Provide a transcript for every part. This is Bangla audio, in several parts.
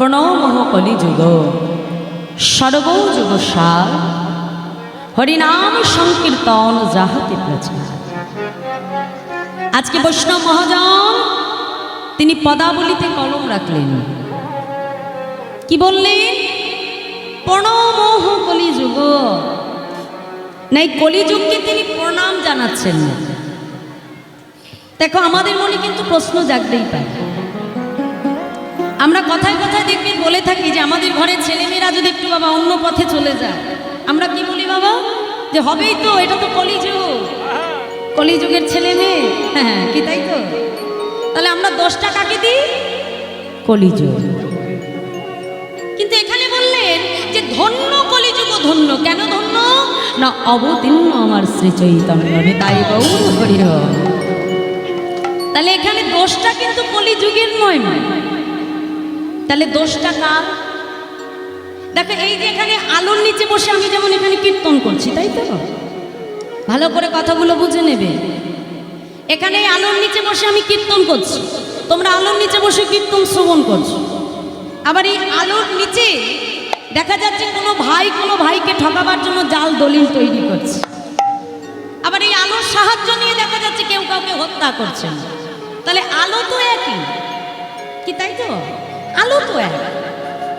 প্রণমঃ কলিযুগ সর্বযুগ সার হরিনাম সংকীর্তন যাহাতে প্রচার। আজকে বৈষ্ণব মহাজন তিনি পদাবলিতে কলম রাখলেন, কি বললেন? প্রণমঃ কলিযুগ। নাই, কলিযুগকে তিনি প্রণাম জানাচ্ছেন না। দেখো, আমাদের মনে কিন্তু প্রশ্ন জাগতেই পারে। আমরা কথায় কথায় দেখবেন বলে থাকি যে আমাদের ঘরের ছেলেমেয়েরা যদি একটু বাবা অন্য পথে চলে যায়, আমরা কি বলি বাবা? যে হবেই তো, এটা তো কলিযুগ, কলিযুগের ছেলে মেয়ে। হ্যাঁ, কি তাই তো? তাহলে আমরা দোষটা কাকে দিই? কলিযুগ। কিন্তু এখানে বললেন যে ধন্য কলিযুগ, ধন্য। কেন ধন্য? না, অবতীর্ণ আমার শ্রী চৈতন্য তাই গৌর হরির। তাহলে এখানে দোষটা কিন্তু কলিযুগের নয়। তাহলে দোষটা কার? দেখো, এই যে এখানে আলোর নিচে বসে আমি যেমন এখানে কীর্তন করছি, তাই তো? ভালো করে কথাগুলো বুঝে নেবে। এখানে আলোর নিচে বসে আমি কীর্তন করছি, তোমরা আলোর নিচে বসে কীর্তন শ্রবণ করছো। আবার এই আলোর নিচে দেখা যাচ্ছে কোনো ভাইকে ঠকাবার জন্য জাল দলিল তৈরি করছে। আবার এই আলোর সাহায্য নিয়ে দেখা যাচ্ছে কেউ কাউকে হত্যা করছে। তাহলে আলো তো একই, কি তাই তো? আলো তো এক,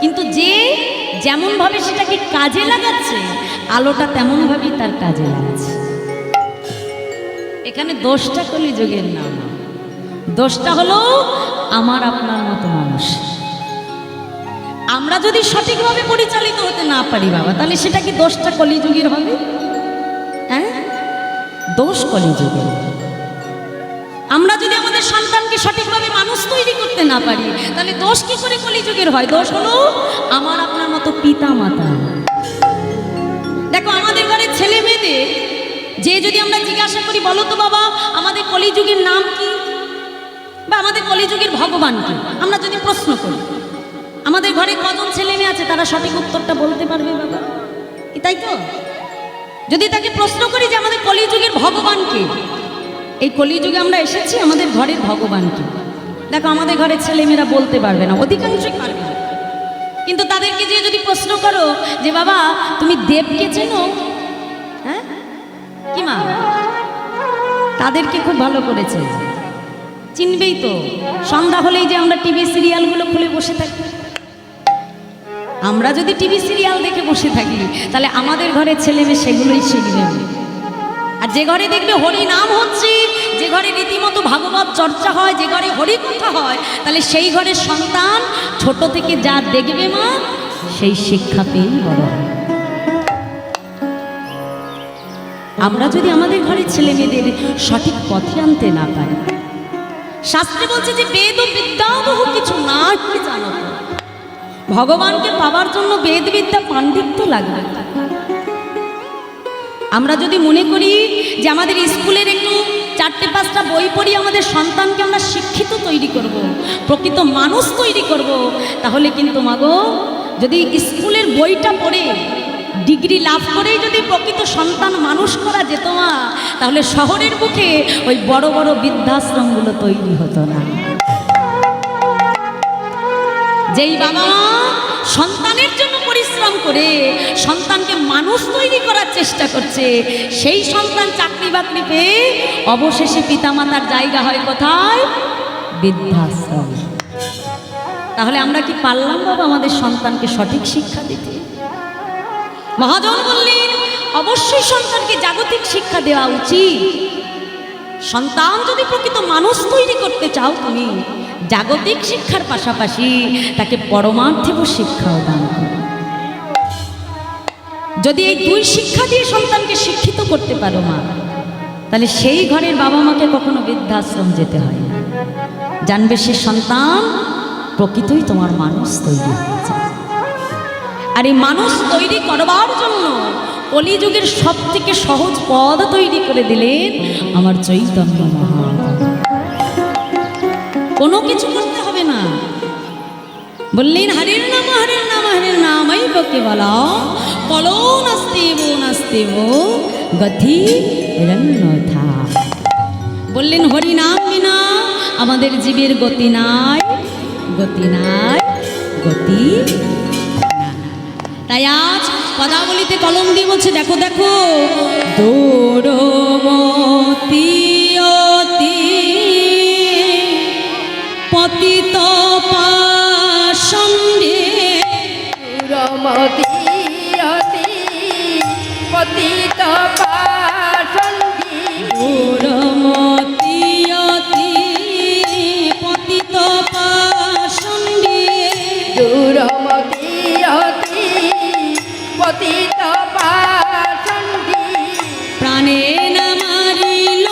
কিন্তু যে যেমন ভাবে সেটাকে কাজে লাগাচ্ছে, আলোটা তেমন ভাবেই তার কাজে লাগাচ্ছে। এখানে দোষটা কলিযুগের নাম, দোষটা হলো আমার আপনার মতো মানুষ। আমরা যদি সঠিকভাবে পরিচালিত হতে না পারি বাবা, তাহলে সেটা কি দোষটা কলিযুগের হবে? হ্যাঁ, দোষ কলিযুগের। আমরা যদি আমাদের সন্তানকে সঠিকভাবে মানুষ তৈরি করতে না পারি, তাহলে দোষ কি করে কলিযুগের হয়? দোষ হলো আমার আপনার মতো পিতা মাতা। দেখো, আমাদের ঘরের ছেলে মেয়েদের যে যদি আমরা জিজ্ঞাসা করি, বলো তো বাবা আমাদের কলিযুগের নাম কি, বা আমাদের কলিযুগের ভগবান কি, আমরা যদি প্রশ্ন করি, আমাদের ঘরে কজন ছেলে মেয়ে আছে তারা সঠিক উত্তরটা বলতে পারবে বাবা? কি তাই তো? যদি তাকে প্রশ্ন করি যে আমাদের কলিযুগের ভগবান কে, এই কলিযুগে আমরা এসেছি, আমাদের ঘরের ভগবানকে, দেখো আমাদের ঘরের ছেলেমেয়েরা বলতে পারবে না, অধিকাংশই পারবে না। কিন্তু তাদেরকে যে যদি প্রশ্ন করো যে বাবা তুমি দেবকে চেনো, হ্যাঁ কি মা, তাদেরকে খুব ভালো করেছে, চিনবেই তো। সন্ধ্যা হলেই যে আমরা টিভি সিরিয়ালগুলো খুলে বসে থাকি, আমরা যদি টিভি সিরিয়াল দেখে বসে থাকি, তাহলে আমাদের ঘরের ছেলে মেয়ে সেগুলোই শিখবে। আর যে ঘরে দেখবে হরি নাম হচ্ছে, যে ঘরে রীতিমতো ভাগবত চর্চা হয়, যে ঘরে হরি কথা হয়, তাহলে সেই ঘরের সন্তান ছোট থেকে যা দেখবে মা, সেই শিক্ষা পেয়েই বড় হয়। আমরা যদি আমাদের ঘরের ছেলে মেয়েদের সঠিক পথে আনতে না পারি, শাস্ত্রে বলছে যে বেদ ও বিদ্যাও বহু কিছু না কি জানো, ভগবানকে পাওয়ার জন্য বেদ বিদ্যা পাণ্ডিত্য লাগবে। আমরা যদি মনে করি যে আমাদের স্কুলের একটু 4-5টা বই পড়ি আমাদের সন্তানকে আমরা শিক্ষিত তৈরি করব, প্রকৃত মানুষ তৈরি করব, তাহলে কিন্তু মাগো, যদি স্কুলের বইটা পড়ে ডিগ্রি লাভ করেই যদি প্রকৃত সন্তান মানুষ করা যেত মা, তাহলে শহরের বুকে ওই বড় বড় বৃদ্ধাশ্রমগুলো তৈরি হতো না। যেই বাবা সন্তানের জন্য পরিশ্রম করে সন্তানকে মানুষ তৈরি করার চেষ্টা করছে, সেই সন্তান চাকরি বাকরি পেয়ে অবশেষে পিতামাতার জায়গা হয় কোথায়? বৃদ্ধাশ্রম। তাহলে আমরা কি পারলাম বাবা আমাদের সন্তানকে সঠিক শিক্ষা দিতে? মহাজন বললেন অবশ্যই সন্তানকে জাগতিক শিক্ষা দেওয়া উচিত। সন্তান যদি প্রকৃত মানুষ তৈরি করতে চাও, তুমি জাগতিক শিক্ষার পাশাপাশি তাকে পরমার্থিক শিক্ষাও দান করো। যদি এই দুই শিক্ষা দিয়ে সন্তানকে শিক্ষিত করতে পারো মা, তাহলে সেই ঘরের বাবা মাকে কখনো বৃদ্ধাশ্রম যেতে হয় না। জানবে সে সন্তান প্রকৃতই তোমার মানুষ তৈরি হয়েছে। আর এই মানুষ তৈরি করবার জন্য কলিযুগের সব থেকে সহজ পদ তৈরি করে দিলেন আমার চৈতন্য মহাপ্রভু। কোনো কিছু করতে হবে না, বললেন হরির নাম হরির নাম হরির নামই বকে বলা কলো নাস্তেব গতি রন্যথা। বললেন হরি নাম বিনা আমাদের জীবের গতি নাই, গতি নাই। গতি না। তাই আজ পদাবলিতে কলম দিয়ে বলছে, দেখো দেখো দৌড়মতি অতি পতিত পাষণ্ডে, দৌড়মতি অতি পতিত পাষণ্ডে, দৌড়মতি অতি পতিত পাষণ্ডে, দৌড়মতি অতি পতিত পাষণ্ডে, প্রাণে না মারিল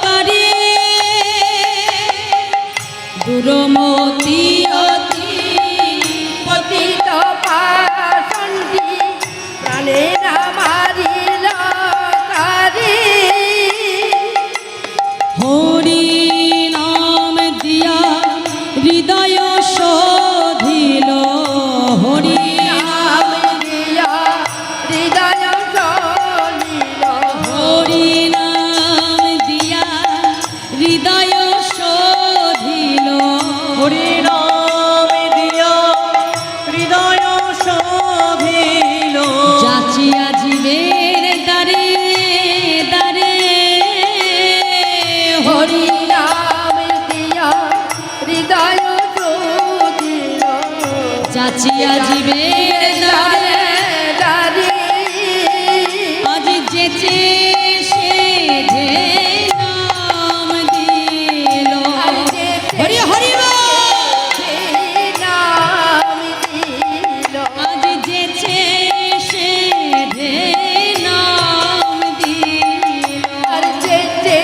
কারে, দূরমতি অতি পতিত পাষণ্ডে, প্রাণে না মারিল কারে, হরি নাম দিয়া হৃদয় শোধিল, হরি নাম দিয়া হৃদয় শোধিল, হরি নাম দিয়া হৃদয় শোধিল, হরি নাম দিয়া হৃদয় শোভিল, যাচিয়া জীবের দ্বারে দ্বারে, হরি হরি নাম দিয়া হৃদয় শোধিল, যাচিয়া জীবের দ্বারে দ্বারে আজ যেচে সে যে নাম দিল, হরি হরি বল। নাম দিল, আজ যেচে সে যে নাম দিল, আর যেতে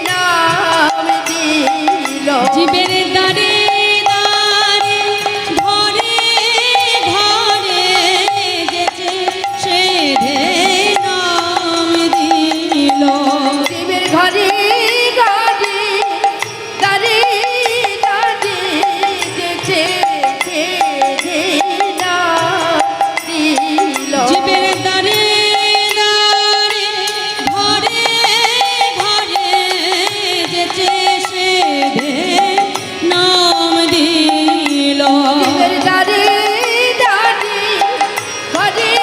নাম দিল, জীবের দ্বারে দ্বারে ঘরে ঘরে যেচে সে যে নাম দিল, জীবের ঘরে ঘরে দাঁড়ে দাঁড়ে যেছে নাম দিল, জীবের দ্বারে দ্বারে ঘরে ঘরে যেচে সে যে নাম দিল, জীবের দাঁড়ে দাঁড়ে ঘরে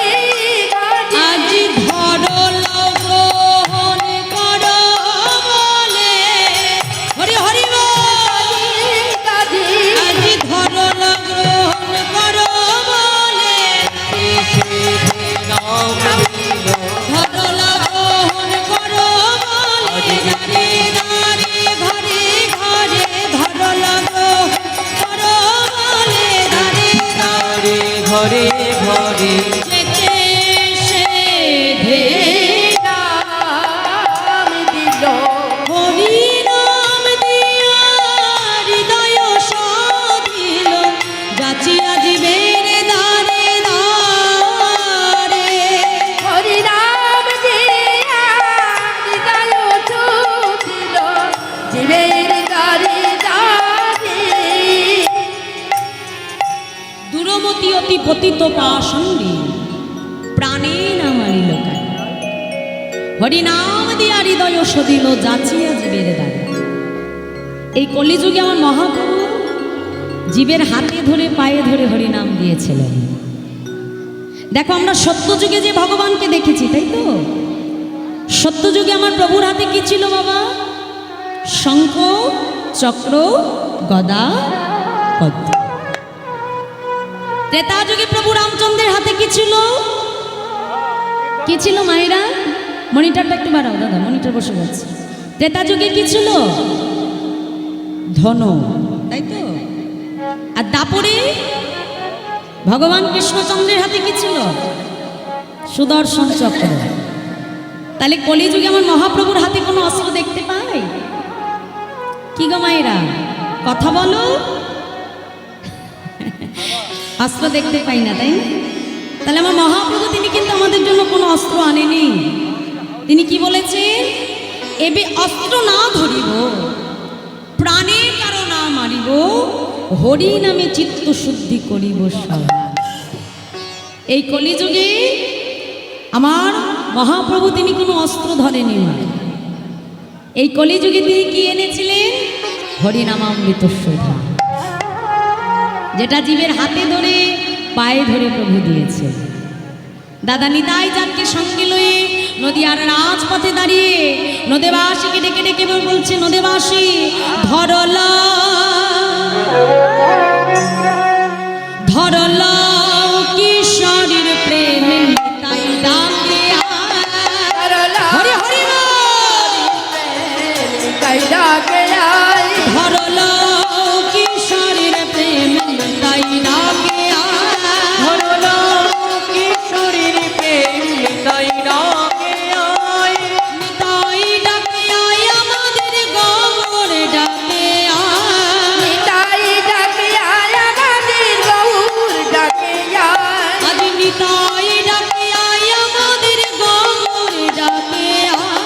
ঘরে আজ ধরল গ্রহণ কর বলে, হরি হরি বল। দাঁড়ে আজ ধরল গ্রহণ কর বলে, ধরল গ্রহণ কর বলে, দাঁড়ে দাঁড়ে ঘরে ঘরে ধরল গ্রহণ কর বলে, দাঁড়ে দাঁড়ে ঘরে ঘরে যেচে সে ধে নাম দিল, হরি নাম দিয়া হৃদয় শোধিল, যাচিয়া জীবের দ্বারে দ্বারে, হরি নাম দিয়া হৃদয় শোধিল, জীবের দাঁড়ে দাঁড়ে দূরমতি অতি পতিত পাষণ্ডে, প্রাণে না মারিল কারে, হরি নাম দিয়া হৃদয় শোধিল, যাচিয়া জীবের দ্বারে। এই কলিযুগে আমার মহাপ্রভু জীবের হাতে ধরে পায়ে ধরে হরি নাম দিয়েছিলেন। দেখো আমরা সত্যযুগে যে ভগবানকে দেখেছি, তাই তো? সত্যযুগে আমার প্রভুর হাতে কি ছিল বাবা? শঙ্খ, চক্র, গদা, পদ্ম। ত্রেতা যুগে প্রভু রামচন্দ্রের হাতে কি ছিল? কি ছিল মায়েরা? মনিটরটা একটু বাড়াও দাদা, মনিটর বসে যাচ্ছে। ত্রেতা যুগে কি ছিল? ধনু, তাই তো? আর দাপরে ভগবান কৃষ্ণচন্দ্রের হাতে কি ছিল? সুদর্শন চক্র। তাহলে কলিযুগে আমার মহাপ্রভুর হাতে কোনো অস্ত্র দেখতে পাই? কি গো মায়েরা, কথা বলো। অস্ত্র দেখতে পাই না, তাই না? তাহলে আমার মহাপ্রভু তিনি কিন্তু আমাদের জন্য কোনো অস্ত্র আনেনি। তিনি কি বলেছেন? এবে অস্ত্র না ধরিব, প্রাণে কারো না মারিব, হরি নামে চিত্ত শুদ্ধি করিব সদা। এই কলিযুগে আমার মহাপ্রভু তিনি কোনো অস্ত্র ধরেনি। এই কলিযুগে তিনি কি এনেছিলেন? হরিনামামৃত সুধা। যেটা জীবের হাতে ধরে পায়ে ধরে প্রভু দিয়েছে। দাদা নিতাই চাঁদকে সঙ্গে লয়ে নদীয়ার রাজপথে দাঁড়িয়ে নদেবাসীকে ডেকে ডেকে বলছে, নদেবাসী ধরলা ধরলা কিশোরীর প্রেম নিতাই ডাকে হরি হরি তাই ডাকে আয় ধরলা কিশোরীর প্রেম নিতাই ডাকে ধরলো কিশোরীর প্রেম নিতাই ডাকে আয়। নিতাই ডাকে আয় আমাদের গৌর ডাকে আয় তাই ডাকে আয় আমাদের গৌর ডাকে আয় আজ নিতাই ডাকে আয় আমাদের গৌর ডাকে আয়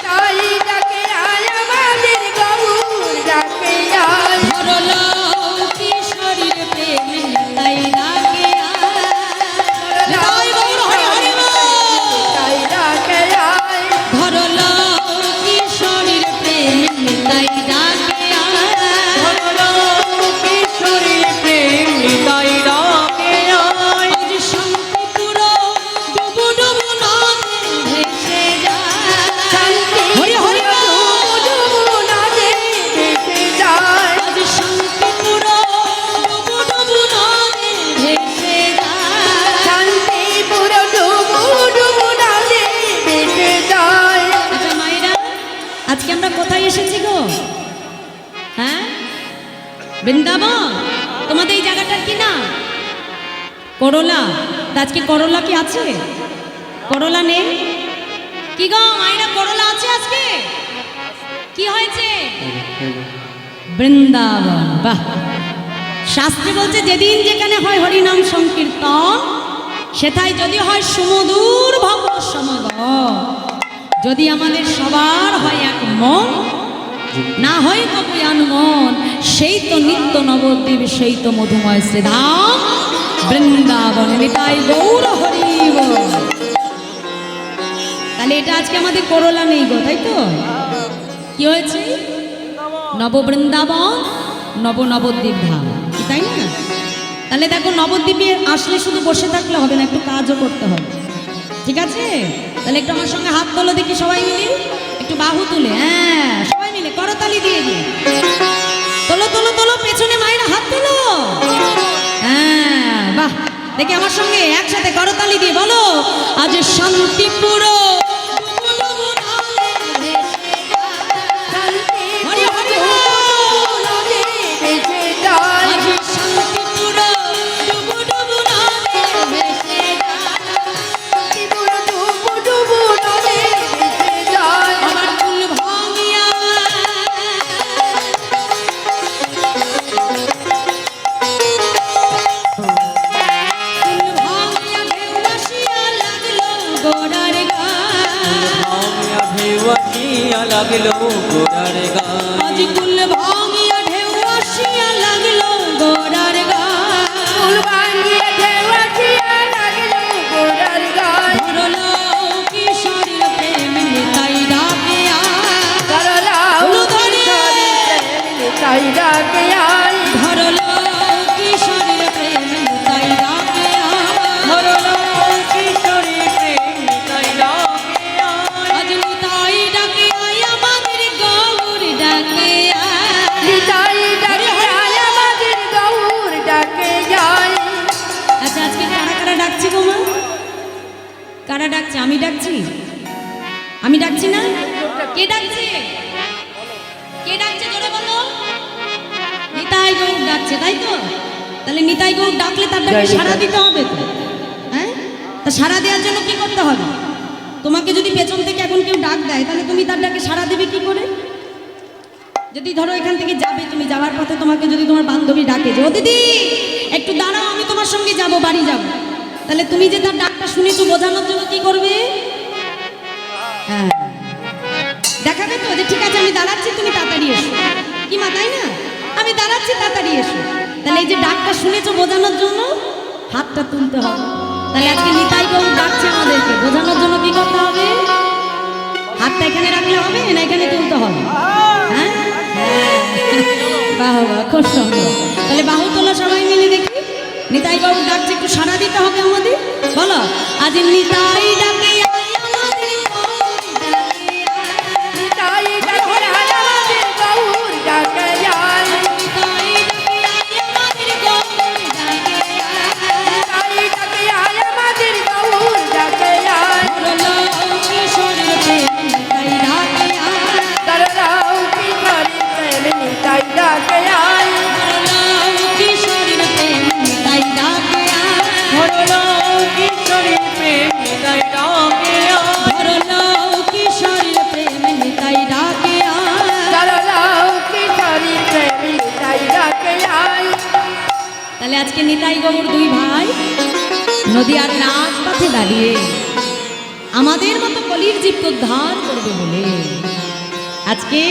তাই ডাকে আয় আমাদের গৌর ডাকে আয় ধরলো কিশোরীর প্রেম নিতাই ডাকে আয় নিতাই গৌর হরি হরি বল। তাই ডাকে আয় ধরলো কিশোরীর প্রেম নিতাই ডাকে আয় ধরলো কিশোরীর প্রেম নিতাই ডাকে আয়। আজ শান্তিপুর ডুবু ডুবু নদে ভেসে যায় শান্তি হরি হরি বল। ডুবু নদে ভেসে যায় আজ শান্তিপুর ডুবু ডুবু নদে ভেসে যায় শান্তিপুর ডুবু ডুবু নদে ভেসে যায় আচ্ছা মায়েরা, আজকে আমরা কোথায় এসেছি গো? হ্যাঁ, বৃন্দাবন। তোমাদের এই জায়গাটার কি না? করলা। তা আজকে করলা কি আছে? করলা নেই কি গো মায়েরা? করলা আছে আজকে? কি হয়েছে? বৃন্দাবন। বাহ, শাস্ত্রে বলছে যেদিন যেখানে হয় হরিনাম সংকীর্তন সেথায় যদি হয় সুমধুর ভক্ত সমাগম, যদি আমাদের সবার হয় এক মন, না হয় তবু মন, সেই তো নিত্য নবদ্বীপ, সেই তো মধুময় শ্রীধাম বৃন্দাবন। নিতাই গৌর হরি বল। তাহলে এটা আজকে আমাদের করলা নেই গো, তাই তো? কি হয়েছে? নব বৃন্দাবন, নব নবদ্বীপ ধাম, কি তাই না? তাহলে দেখো, নবদ্বীপে আসলে শুধু বসে থাকলে হবে না, একটু কাজও করতে হবে, ঠিক আছে? তাহলে একটু আমার সঙ্গে হাত তোলো দেখি সবাই মিলে, একটু বাহু তুলে, হ্যাঁ সবাই মিলে করতালি দিয়ে দিয়ে তোলো তোলো তোলো, পেছনে মায়েরা হাত তোলো, হ্যাঁ বাহ। দেখি আমার সঙ্গে একসাথে করতালি দিয়ে বলো, আজ শান্তিপুর হরি হরি বল। নদে ভেসে যায় আজ শান্তিপুর ডুবু ডুবু নদে ভেসে যায়। শান্তিপুর ডুবু ডুবু নদে ভেসে যায় আমার কুল ভাঙিয়া কুল ভাঙিয়া ঢেউ আসিয়া লাগলো গোড়ার গায়ে। ভাঙিয়া ঢেউ আসিয়া লাগলো গোড়ার গায়ে। আজ কুল ভাঙিয়া ঢেউ আসিয়া লাগলো গোড়ার গায়ে। ফুল ভাঙিয়ে ঢেউ আসিয়া লাগলো গোড়ার গায় ধরলো কিশোরীর প্রেম নিতাই ডাকে আয়। করলা উলু ধরে। তাই ডাকে আয় ধরলো কিশোরীর প্রেম নিতাই ডাকে আয়। ধরলো কিশোরীর প্রেম নিতাই ডাকে আয়। আজ নিতাই ডাকে আয় আমাদের গৌর ডাকে আয়। তাই ডাকে আয় আমাদের গৌর ডাকে যায় আচ্ছা, আজকে কারা কারা ডাকছি গো মা? কারা ডাকছে? আমি ডাকছি? আমি ডাকছি না? কে ডাকছে? কে ডাকছে জোরে বলো? নিতাই গৌর ডাকছে, তাই তো? তাহলে নিতাই গৌর ডাকলে তার ডাকে সাড়া দিতে হবে তো, হ্যাঁ? তা সাড়া দেওয়ার জন্য কি করতে হবে? তোমাকে যদি পেছন থেকে এখন কেউ ডাক দেয়, তাহলে তুমি তার ডাকে সাড়া দেবে কি করে? যদি ধরো এখান থেকে যাবে, তুমি যাওয়ার পথে তোমাকে যদি তোমার বান্ধবী ডাকে যে ও দিদি একটু দাঁড়াও, আমি তোমার সঙ্গে যাব, বাড়ি যাব, তাহলে তুমি যে তার ডাকটা শুনেছো বোঝানোর জন্য কি করবে? হ্যাঁ, দেখাবে তো যে ঠিক আছে আমি দাঁড়াচ্ছি, তুমি তাড়াতাড়ি এসো, কি মা তাই না? আমি দাঁড়াচ্ছি, তাড়াতাড়ি এসো। তাহলে এই যে ডাকটা শুনেছো বোঝানোর জন্য হাতটা তুলতে হবে। তাহলে আজকে নিতাই গৌর ডাকছে আমাদেরকে বোঝানোর জন্য কি করতে হবে? হাতটা এখানে রাখলে হবে না, এখানে তুলতে হবে। হ্যাঁ, বাহ বাহ, খুব সুন্দর। তাহলে বাহু তোলা সবাই নিতাই বাবু ডাকছে, একটু সাড়া দিতে হবে আমাদের। বলো, আজ নিতাই ডাকে আয় আমাদের গৌর ডাকে আয়। নিতাই ডাকে আয় আমাদের গৌর ডাকে আয়। নিতাই ডাকে আয় আমাদের গৌর ডাকে আয়। নিতাই ডাকে আয় আমাদের গৌর ডাকে আয়। বলো কিশোরের প্রেম নিতাই ডাকে আয়। দরদাও কিশোরীর প্রেম নিতাই ডাকে আয়। বলো কিশোরের প্রেম নিতাই ডাকে আয়। ধরলো কিশোরীর প্রেম নিতাই ডাকে আয়। ধরলো কিশোরের প্রেম নিতাই ডাকে আয়। দরদাও কিশোরীর প্রেম নিতাই ডাকে আয়। তাহলে আজকে নিতাই গৌর দুই ভাই নদীয়ার রাজপথে দাঁড়িয়ে আমাদের মতো কলির জীবকে উদ্ধার করবে বলে আজকে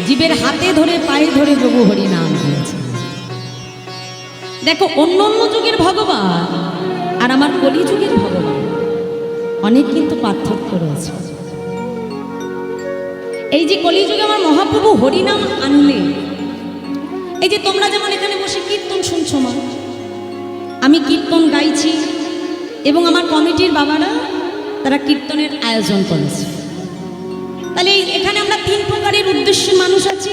জীবের হাতে ধরে পায়ে ধরে প্রভু হরি নাম দিয়েছে। দেখো, অন্য অন্য যুগের ভগবান আর আমার কলি যুগের ভগবান অনেক কিন্তু পার্থক্য রয়েছে। এই যে কলিযুগে আমার মহাপ্রভু হরিনাম আনলে, এই যে তোমরা যেমন এখানে বসে কীর্তন শুনছো, মা আমি কীর্তন গাইছি এবং আমার কমিটির বাবারা তারা কীর্তনের আয়োজন করেছে। তাহলে এখানে আমরা তিন প্রকারের উদ্দেশ্যে মানুষ আছি।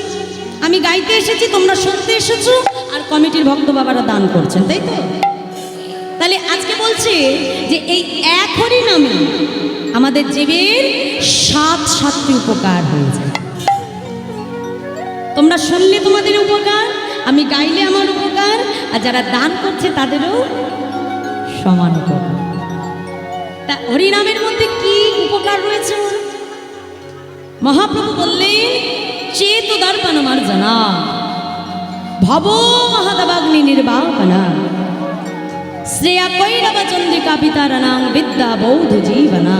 আমি গাইতে এসেছি, তোমরা শুনতে এসেছো, আর কমিটির ভক্ত বাবারা দান করছেন, তাই তো? তাহলে আজকে বলছে যে এই এক হরি নামে আমাদের জীবের সাতটি উপকার হয়ে যায়। তোমরা শুনলে তোমাদের উপকার, আমি গাইলে আমার উপকার, আর যারা দান করছে তাদেরও সমান উপকার। তা হরিনামের মধ্যে কি উপকার রয়েছে? মহাপ্রভু বললেন, চেত দর্পণ মার্জনা ভব মহাদাবাগ্নি নির্বাপনা শ্রেয়া কৈরব চন্দ্রিকা পিতারণাং বিদ্যা বৌদ্ধ জীবনা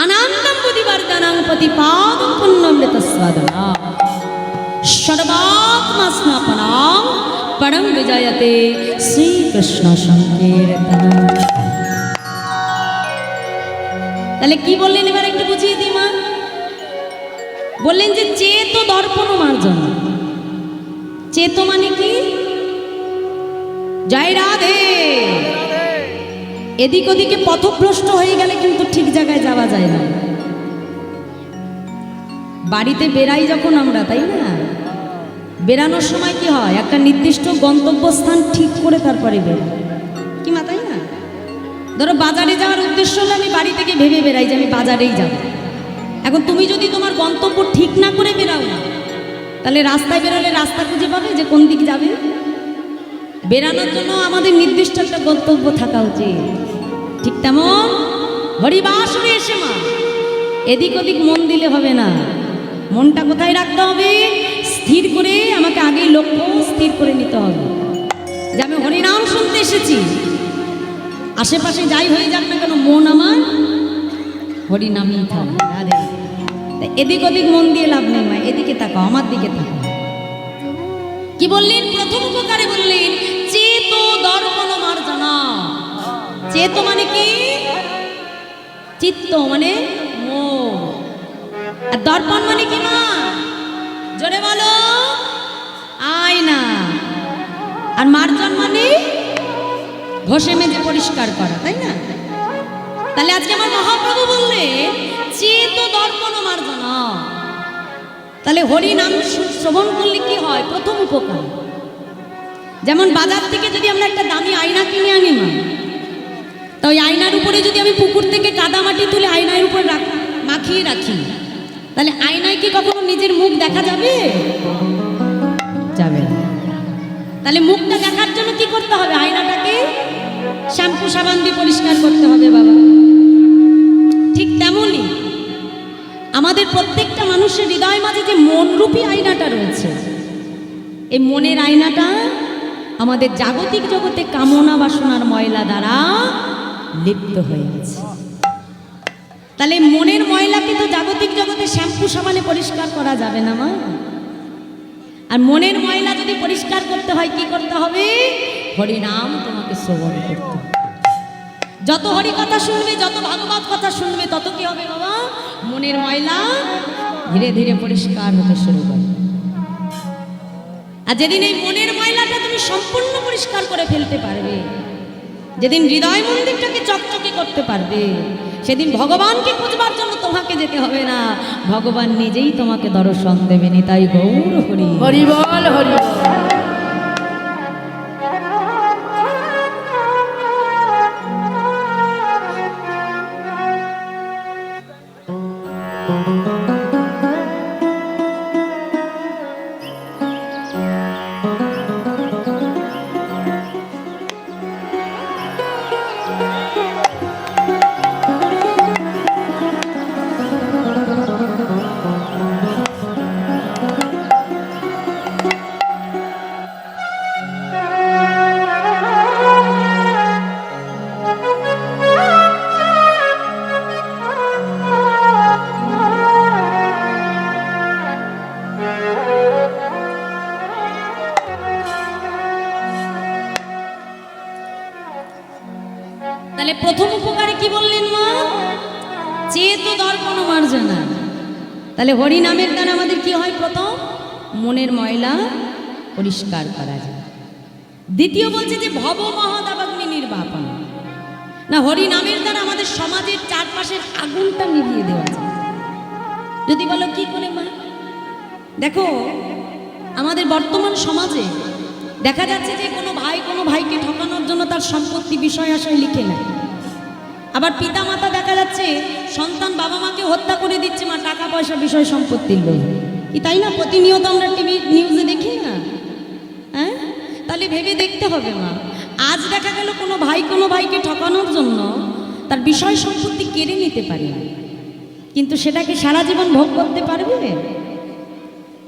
আনন্দম বুদ্ধিবর্ধনাং প্রতিপাদং পুণ্যমৃত স্বাদনা সর্বাত্মা স্নাপনাং পরম বিজয়তে শ্রীকৃষ্ণ সংকীর্তন। তাহলে কি বললেন এবার একটু বুঝিয়ে দিই মা। বললেন যে চেত দর্পণ মার্জন। চেত মানে কি? জয় রাধে। এদিক ওদিকে পথভ্রষ্ট হয়ে গেলে কিন্তু ঠিক জায়গায় যাওয়া যায় না। বাড়িতে বেরাই যখন আমরা, তাই না, বেরানোর সময় কি হয়, একটা নির্দিষ্ট গন্তব্যস্থান ঠিক করে তারপরে বেরোয় কি মা, তাই না? ধরো বাজারে যাওয়ার উদ্দেশ্য হলে আমি বাড়ি থেকে ভেবে বেরাই যে আমি বাজারেই যাব। এখন তুমি যদি তোমার গন্তব্য ঠিক না করে বেরাও না, তাহলে রাস্তায় বেরোলে রাস্তা খুঁজে পাবে যে কোন দিক যাবে। বেরানোর জন্য আমাদের নির্দিষ্ট একটা গন্তব্য থাকা উচিত। ঠিক তেমন হরিবাসরে এসে মা এদিক ওদিক মন দিলে হবে না। মনটা কোথায় রাখতে হবে? স্থির করে, আমাকে আগেই লক্ষ্য স্থির করে নিতে হবে যে আমি হরিনাম শুনতে এসেছি। আশেপাশে যাই হয়ে যাক না কেন, মন আমার হরিনামই থাকবে। আরে এদিক ওদিক মন দিয়ে লাভ নেই মা, এদিকে তাকাও, আমার দিকে তাকাও। কি বললেন? প্রথম উপকারে বললেন চেত দর্পণ মার্জনা। চেত মানে কি? চিত্ত মানে মন। আর দর্পণ মানে কি মা? জোরে বলো। আয়না। আর মার্জন মানে ঘষে মেজে পরিষ্কার করা, তাই না? তাহলে আজকে আমার মহাপ্রভু বললেন চেত দর্পণ মার্জনা। তাহলে হরি নাম শ্রবণ করলে কি হয়? প্রথম উপকার। যেমন বাজার থেকে যদি আমরা একটা দামি আয়না কিনে আনি মা, তো ওই আয়নার উপরে যদি আমি পুকুর থেকে কাদা মাটি তুলে আয়নার উপর মাখিয়ে রাখি, তাহলে আয়নায় কি কখনো নিজের মুখ দেখা যাবে? যাবে না। তাহলে মুখটা দেখার জন্য কি করতে হবে? আয়নাটাকে শ্যাম্পু সাবান দিয়ে পরিষ্কার করতে হবে বাবা। ঠিক তেমনই আমাদের প্রত্যেকটা মানুষের হৃদয় মাঝে যে মনরূপী আয়নাটা রয়েছে, এই মনের আয়নাটা আমাদের জাগতিক জগতে কামনা বাসনার ময়লা দ্বারা লিপ্ত হয়ে গেছে। তাহলে মনের ময়লাকে তো জাগতিক জগতে শ্যাম্পু সাবানে পরিষ্কার করা যাবে না মা। আর মনের ময়লা যদি পরিষ্কার করতে হয় কি করতে হবে? হরিনাম তোমাকে শ্রবণ করতে হবে। যত হরি কথা শুনবে, যত ভাগবত কথা শুনবে, তত কি হবে বাবা? মনের ময়লা ধীরে ধীরে পরিষ্কার হতে শুরু করে। আর যেদিন এই মনের ময়লাটা তুমি সম্পূর্ণ পরিষ্কার করে ফেলতে পারবে, যেদিন হৃদয় মন্দিরটাকে চকচকে করতে পারবে, সেদিন ভগবানকে খুঁজবার জন্য তোমাকে যেতে হবে না, ভগবান নিজেই তোমাকে দর্শন দেবেন। তাই গৌর হরি হরি বল, হরি বল। তাহলে প্রথম উপকারে কি বললেন মা? চেত দর্পণ মার্জনা। তাহলে হরি নামের দ্বারা আমাদের কি হয়? প্রথম মনের ময়লা পরিষ্কার করা যায়। দ্বিতীয় বলছে যে ভব মহাদাবাগ্নি নির্বাপন, না হরি নামের দ্বারা আমাদের সমাজের চারপাশের আগুনটা নিভিয়ে দেওয়া যায়। যদি বলো কি করে মা? দেখো আমাদের বর্তমান সমাজে দেখা যাচ্ছে যে কোনো ভাই কোনো ভাইকে ঠকানোর জন্য তার সম্পত্তি বিষয় আশায় লিখে নেয়। আবার পিতা মাতা দেখা যাচ্ছে সন্তান বাবা মাকে হত্যা করে দিচ্ছে মা টাকা পয়সা বিষয় সম্পত্তির লোভে। কি তাই না? প্রতিনিয়ত আমরা টিভি নিউজে দেখি না? হ্যাঁ, তাহলে ভেবে দেখতে হবে মা, আজ দেখা গেল কোনো ভাই কোনো ভাইকে ঠকানোর জন্য তার বিষয় সম্পত্তি কেড়ে নিতে পারে, কিন্তু সেটাকে সারা জীবন ভোগ করতে পারবে?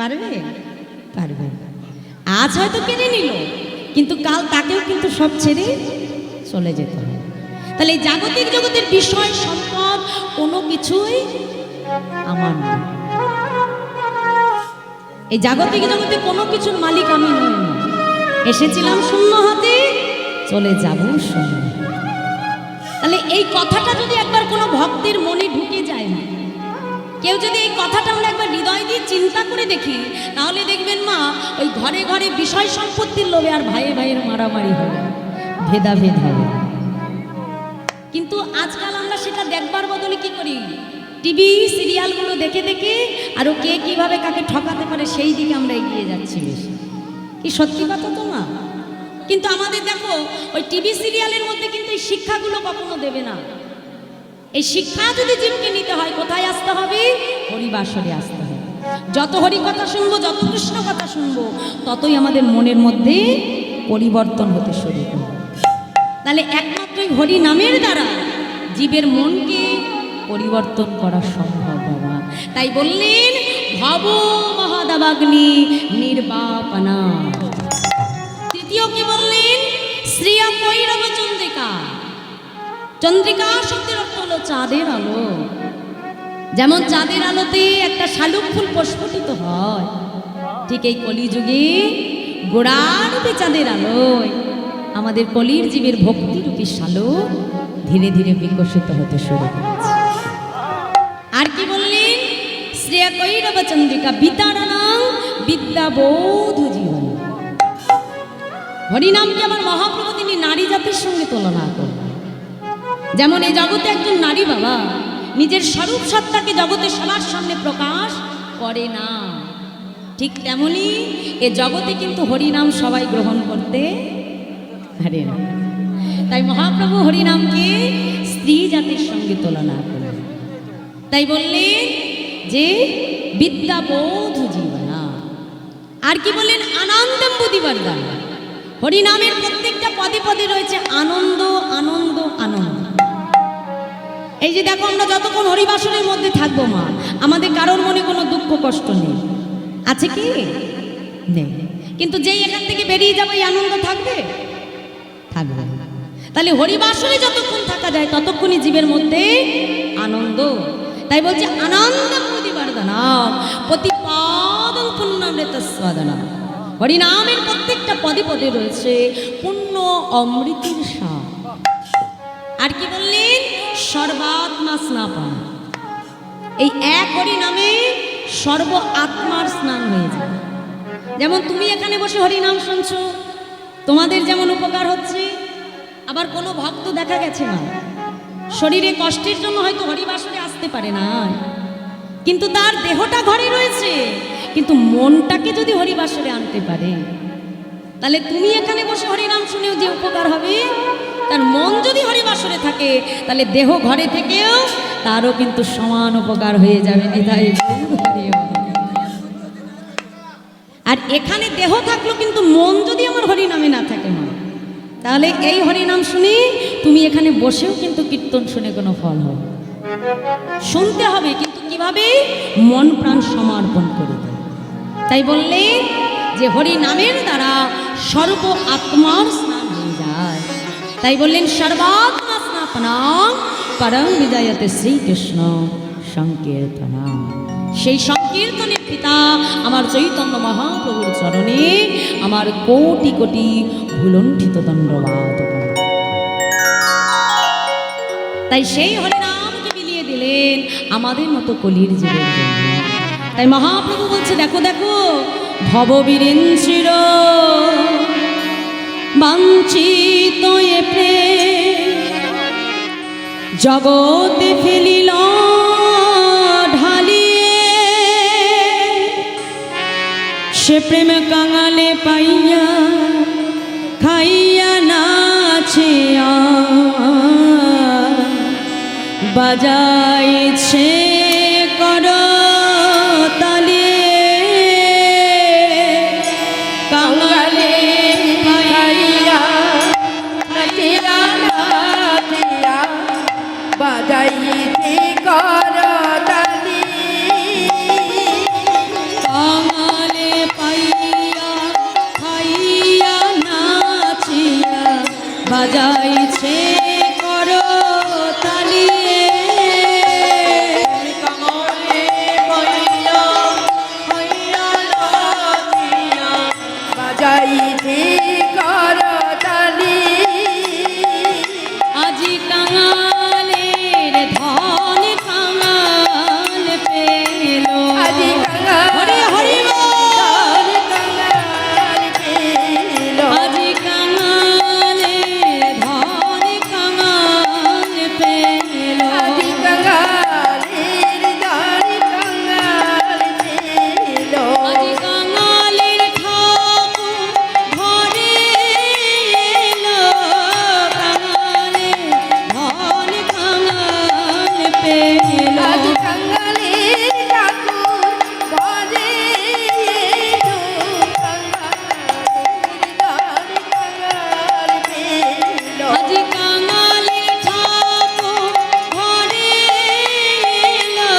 পারবে? পারবে। আজ হয়তো কেড়ে নিল, কিন্তু কাল তাকেও কিন্তু সব ছেড়ে চলে যেতে হবে। তাহলে এই জাগতিক জগতের বিষয় সম্পদ কোনো কিছুই আমার না। এই জাগতিক জগতে কোনো কিছুর মালিক আমি নই। এসেছিলাম শূন্য হাতে, চলে যাব শূন্য। তাহলে এই কথাটা যদি একবার কোনো ভক্তের মনে ঢুকে যায় না, কেউ যদি এই কথাটা আমরা একবার হৃদয় দিয়ে চিন্তা করে দেখি, তাহলে দেখবেন মা ওই ঘরে ঘরে বিষয় সম্পত্তির লোভে আর ভাইয়ে ভাইয়ের মারামারি হবে, ভেদাভেদ হবে। কিন্তু আজকাল আমরা সেটা দেখবার বদলে কি করি? টিভি সিরিয়ালগুলো দেখে দেখে আরও কে কিভাবে কাকে ঠকাতে পারে সেই দিকে আমরা এগিয়ে যাচ্ছি বেশি। কি সত্যি কথা তো মা? কিন্তু আমাদের দেখো ওই টিভি সিরিয়ালের মধ্যে কিন্তু এই শিক্ষাগুলো কখনো দেবে না। এই শিক্ষা যদি জীবকে নিতে হয় কোথায় আসতে হবে? হরিবাসরে আসতে হবে। যত হরি কথা শুনবো, যত কৃষ্ণ কথা শুনবো, ততই আমাদের মনের মধ্যে পরিবর্তন হতে শুরু করবে। তাহলে একমাত্রই হরি নামের দ্বারা জীবের মনকে পরিবর্তন করা সম্ভব বাবা। তাই বললেন ভব মহাদাবাগ্নি নির্বাপনা। তৃতীয় কি বললেন? শ্রিয়া কৈরব চন্দ্রিকা। চন্দ্রিকা শব্দের অর্থ হলো চাঁদের আলো। যেমন চাঁদের আলোতে একটা শালুক ফুল প্রস্ফুটিত হয়, ঠিক এই কলিযুগে গোড়ারূপে চাঁদের আলোয় আমাদের কলির জীবের ভক্তিরূপী শালুক ধীরে ধীরে বিকশিত হতে শুরু করেছে। আর কি বললেন? শ্রেয়া কৈরব চন্দ্রিকা বিতারণাং বিদ্যাবোধ জীবন। হরিনামকে আমার মহাপ্রভু তিনি নারী জাতির সঙ্গে তুলনা করলেন। যেমন এই জগতে একজন নারী বাবা নিজের স্বরূপ সত্তাকে জগতে সবার সামনে প্রকাশ করে না, ঠিক তেমনি এ জগতে কিন্তু হরিনাম সবাই গ্রহণ করতে পারে না। তাই মহাপ্রভু হরিনামকে স্ত্রী জাতির সঙ্গে তুলনা করলেন। তাই বললেন যে বিদ্যাবোধ জীবনা। আর কি বললেন? আনন্দম বুদ্ধিবর্ধন। হরিনামের প্রত্যেকটা পদে পদে রয়েছে আনন্দ আনন্দ আনন্দ। এই যে দেখো আমরা যতক্ষণ হরিবাসনের মধ্যে থাকবো মা, আমাদের কারোর মনে কোনো দুঃখ কষ্ট নেই, আছে কি? নেই। কিন্তু যেই এখান থেকে বেরিয়ে যাবে এই আনন্দ থাকবে? থাকবে। তাহলে হরিবাসনে যতক্ষণ থাকা যায় ততক্ষণই জীবের মধ্যে আনন্দ। তাই বলছে আনন্দ প্রতিবর্ধনা প্রতিপাদন পুণ্যামৃত স্বাদনা। হরিনামের প্রত্যেকটা পদে পদে রয়েছে পুণ্য অমৃতের স্বাদ। আর কি বললেন? সর্বাত্মা স্নাপন। এই এক হরি নামে সর্ব আত্মার স্নান হয়ে যায়। যেমন তুমি এখানে বসে হরিনাম শুনছো, তোমাদের যেমন উপকার হচ্ছে, আবার কোনো ভক্ত দেখা গেছে না শরীরে কষ্টের জন্য হয়তো হরিবাসরে আসতে পারে না, কিন্তু তার দেহটা ঘরে রয়েছে, কিন্তু মনটাকে যদি হরিবাসরে আনতে পারে, তাহলে তুমি এখানে বসে হরিনাম শুনেও যে উপকার হবে, তার মন যদি হরিবাসরে থাকে, তাহলে দেহ ঘরে থেকেও তারও কিন্তু সমান উপকার হয়ে যাবে। নিতাই গৌর হরি হরি। আর এখানে দেহ থাকলো, কিন্তু মন যদি আমার হরিনামে না থাকে মা, তাহলে এই হরিনাম শুনে তুমি এখানে বসেও কিন্তু কীর্তন শুনে কোনো ফল হবে, শুনতে হবে, কিন্তু কিভাবে? মন প্রাণ সমর্পণ করে দেয়। তাই বললে যে হরি নামের দ্বারা সর্ব আত্মার স্নান হয়ে যায়, তাই বললেন সর্বাত্মা স্নাপনাম পরম বিজয়তে শ্রীকৃষ্ণ সংকীর্তনাম। সেই সংকীর্তনের পিতা আমার চৈতন্য মহাপ্রভুর চরণে আমার কোটি কোটি ভুলণ্ঠিত দণ্ডবাদ। তাই সেই হরিনামকে বিলিয়ে দিলেন আমাদের মতো কলির জীবের জন্য। তাই মহাপ্রভু বলছে, দেখো দেখো ভববীরেন্দ্র বাঞ্ছিত এ প্রেম জগতে ফেলিল ঢালিয়ে, সে প্রেম কাঙালে পাইয়া খাইয়া নাচিয়া বাজাইছে কর তালে, কাঙালে পাইয়া নাচিয়া নাচিয়া বাজাইছি করতালি, কাঙালে পাইয়া খাইয়া নাচিয়া বাজাইছে কর তালি, কাঙালে পাইয়া খাইয়া নাচিয়া বাজাইছি করতালি। আজি কাঙালের ধন কাঙাল পেল, আজি হরি হরি কাঙাল কাঙাল পেল, আজি কাঙালের ধন কাঙাল পেল, আজি কাঙালের দাড়ি কাঙাল পেল, আজি কাঙালের ঠাকুর ঘরে এলো, কাঙালের ধন কাঙাল পেল, আজি কাঙালের ঠাকুর ঘরে এলো, কাঙালের দাড়ি কাঙাল পেল, আজি কাঙালের ঠাকুর ঘরে এলো,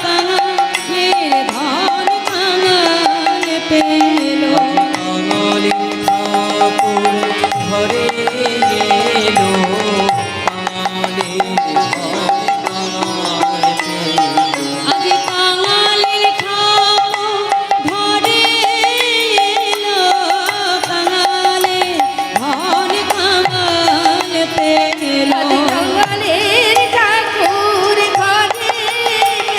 কাঙালের ধন কাঙাল পেল, কাঙালে ঠাকুর ঘরে এলো, কাঙালে কাঙাল পেল। আজি কাঙালের ঠাকুর ঘরে এলো, কাঙালের ধন কাঙাল পেল, আজি কাঙালের ঠাকুর ঘরে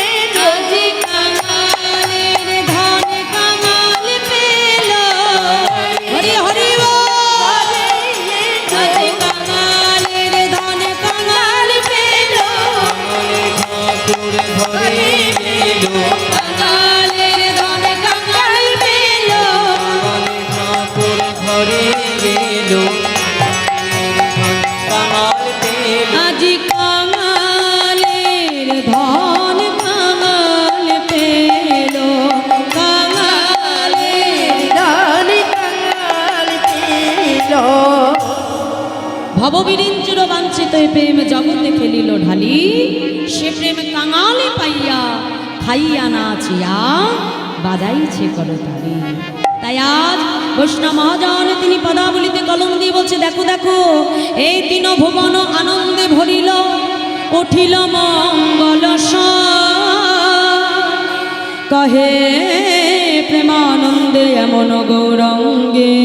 এলো, আজি কাঙালের ধন কাঙাল পেল, হরি হরি বল। আজি কাঙালের ধন কাঙাল পেল, কাঙালে ঠাকুর ঘরে এলো, কাঙালের ধন কাঙাল পেল, কাঙালে ঠাকুর ঘরে এলো, কাঙাল পেল। আজি কাঙালের ধন কাঙাল পেল, কাঙালের দাড়ি কাঙাল পেল, ভববীরিঞ্চুর বাঞ্ছিত এ প্রেম জগতে ফেলিল ঢালি, সে প্রেম কাঙালে পাইয়া খাইয়া নাচিয়া বাজাইছে করতালি। তাই আজ বৈষ্ণব মহাজন তিনি পদাবলিতে কলম দিয়ে বলছে, দেখো দেখো এই তিন ভুবন আনন্দে ভরিল, উঠিল মঙ্গল কহে প্রেমানন্দে এমন গৌরঙ্গে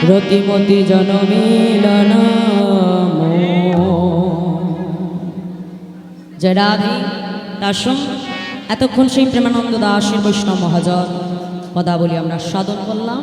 রতিমতি জনমিলন। জয় রাধে। তার সঙ্গে এতক্ষণ সেই প্রেমানন্দ দাসের বৈষ্ণব মহাজন পদাবলী আমরা সাধন করলাম।